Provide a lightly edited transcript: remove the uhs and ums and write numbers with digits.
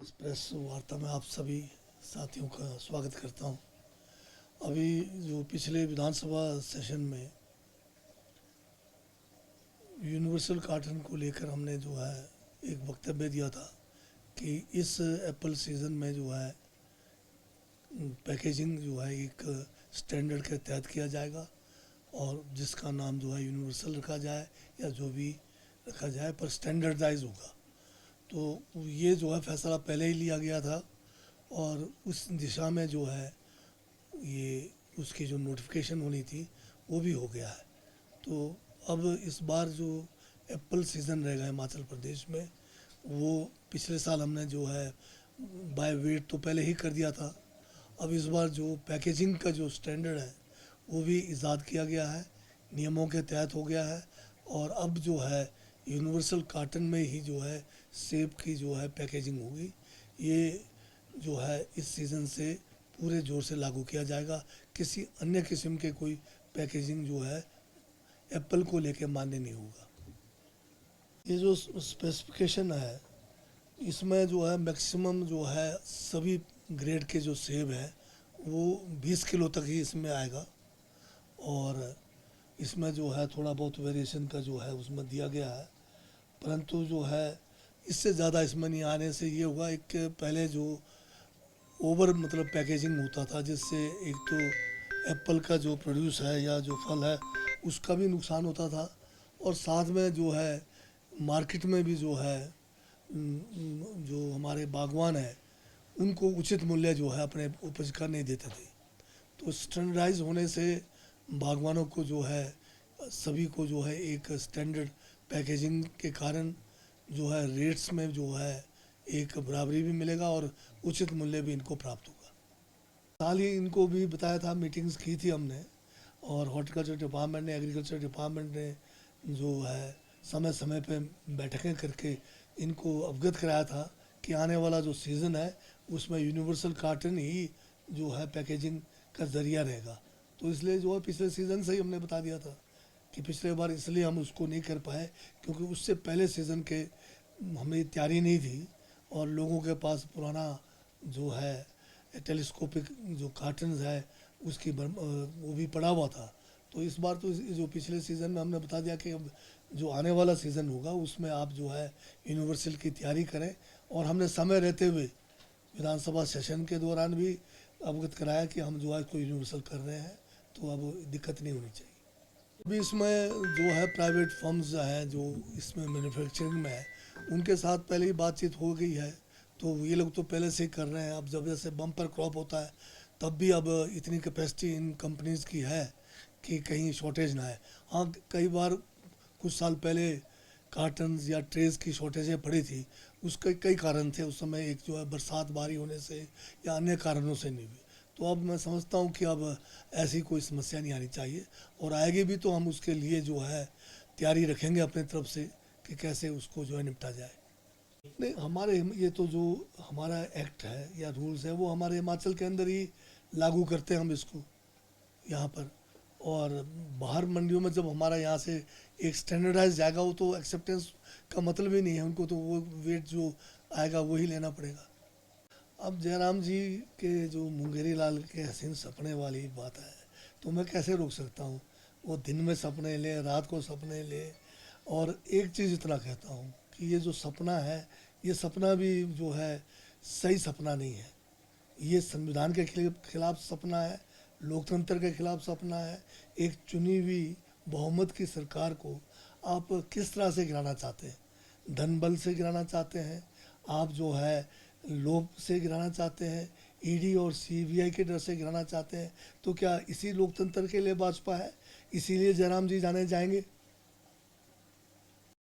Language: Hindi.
इस प्रेस वार्ता में आप सभी साथियों का स्वागत करता हूं। अभी जो पिछले विधानसभा सेशन में यूनिवर्सल कार्टन को लेकर हमने जो है एक वक्तव्य दिया था कि इस एप्पल सीज़न में जो है पैकेजिंग जो है एक स्टैंडर्ड के तहत किया जाएगा और जिसका नाम जो है यूनिवर्सल रखा जाए या जो भी रखा जाए पर स्टैंडर्डाइज होगा। तो ये जो है फैसला पहले ही लिया गया था और उस दिशा में जो है ये उसकी जो नोटिफिकेशन होनी थी वो भी हो गया है। तो अब इस बार जो एप्पल सीज़न रहेगा हिमाचल प्रदेश में वो पिछले साल हमने जो है बाय वेट तो पहले ही कर दिया था। अब इस बार जो पैकेजिंग का जो स्टैंडर्ड है वो भी ईजाद किया गया है, नियमों के तहत हो गया है और अब जो है यूनिवर्सल कार्टन में ही जो है सेब की जो है पैकेजिंग होगी। ये जो है इस सीज़न से पूरे जोर से लागू किया जाएगा। किसी अन्य किस्म के कोई पैकेजिंग जो है एप्पल को लेके मान्य नहीं होगा। ये जो स्पेसिफिकेशन है इसमें जो है मैक्सिमम जो है सभी ग्रेड के जो सेब है वो 20 किलो तक ही इसमें आएगा और इसमें जो है थोड़ा बहुत वेरिएशन का जो है उसमें दिया गया है, परंतु जो है इससे ज़्यादा इसमें नहीं आने से ये होगा एक पहले जो ओवर मतलब पैकेजिंग होता था जिससे एक तो एप्पल का जो प्रोड्यूस है या जो फल है उसका भी नुकसान होता था और साथ में जो है मार्केट में भी जो है जो हमारे बागवान हैं उनको उचित मूल्य जो है अपने उपज का नहीं देते थे। तो स्टैंडर्डाइज होने से बागवानों को जो है सभी को जो है एक स्टैंडर्ड पैकेजिंग के कारण जो है रेट्स में जो है एक बराबरी भी मिलेगा और उचित मूल्य भी इनको प्राप्त होगा। साल ही इनको भी बताया था, मीटिंग्स की थी हमने और हॉर्टिकल्चर डिपार्टमेंट ने एग्रीकल्चर डिपार्टमेंट ने जो है समय समय पे बैठकें करके इनको अवगत कराया था कि आने वाला जो सीज़न है उसमें यूनिवर्सल कार्टन ही जो है पैकेजिंग का ज़रिया रहेगा। तो इसलिए जो है पिछले सीज़न से ही हमने बता दिया था कि पिछले बार इसलिए हम उसको नहीं कर पाए क्योंकि उससे पहले सीज़न के हमें तैयारी नहीं थी और लोगों के पास पुराना जो है टेलीस्कोपिक जो कार्टन्स है उसकी वो भी पड़ा हुआ था। तो इस बार तो जो पिछले सीज़न में हमने बता दिया कि अब जो आने वाला सीज़न होगा उसमें आप जो है यूनिवर्सल की तैयारी करें और हमने समय रहते हुए विधानसभा सेशन के दौरान भी अवगत कराया कि हम जो है इसको यूनिवर्सल कर रहे हैं, तो अब दिक्कत नहीं होनी चाहिए। अभी इसमें जो है प्राइवेट फर्म्स हैं जो इसमें मैन्युफैक्चरिंग में है उनके साथ पहले ही बातचीत हो गई है, तो ये लोग तो पहले से ही कर रहे हैं। अब जब जैसे बम्पर क्रॉप होता है तब भी अब इतनी कैपेसिटी इन कंपनीज़ की है कि कहीं शॉर्टेज ना है। हाँ, कई बार कुछ साल पहले कार्टन्स या ट्रेस की शॉर्टेजें पड़ी थी, उसके कई कारण थे उस समय। एक जो है बरसात भारी होने से या अन्य कारणों से नहीं हुई। तो अब मैं समझता हूँ कि अब ऐसी कोई समस्या नहीं आनी चाहिए और आएगी भी तो हम उसके लिए जो है तैयारी रखेंगे अपनी तरफ से कि कैसे उसको जो है निपटा जाए। नहीं, हमारे ये तो जो हमारा एक्ट है या रूल्स है वो हमारे हिमाचल के अंदर ही लागू करते हैं हम इसको यहाँ पर। और बाहर मंडियों में जब हमारा यहाँ से एक स्टैंडर्डाइज जाएगा वो तो एक्सेप्टेंस का मतलब ही नहीं है, उनको तो वो वेट जो आएगा वही लेना पड़ेगा। अब जयराम जी के जो मुंगेरी लाल के हसीन सपने वाली बात है तो मैं कैसे रोक सकता हूँ। वो दिन में सपने ले, रात को सपने ले। और एक चीज़ इतना कहता हूँ कि ये जो सपना है ये सपना भी जो है सही सपना नहीं है। ये संविधान के खिलाफ सपना है, लोकतंत्र के खिलाफ सपना है। एक चुनी हुई बहुमत की सरकार को आप किस तरह से गिराना चाहते हैं? धन बल से गिराना चाहते हैं, आप जो है लोभ से गिराना चाहते हैं, ईडी और सीबीआई के डर से गिराना चाहते हैं। तो क्या इसी लोकतंत्र के लिए भाजपा है? इसीलिए जयराम जी जाने जाएंगे?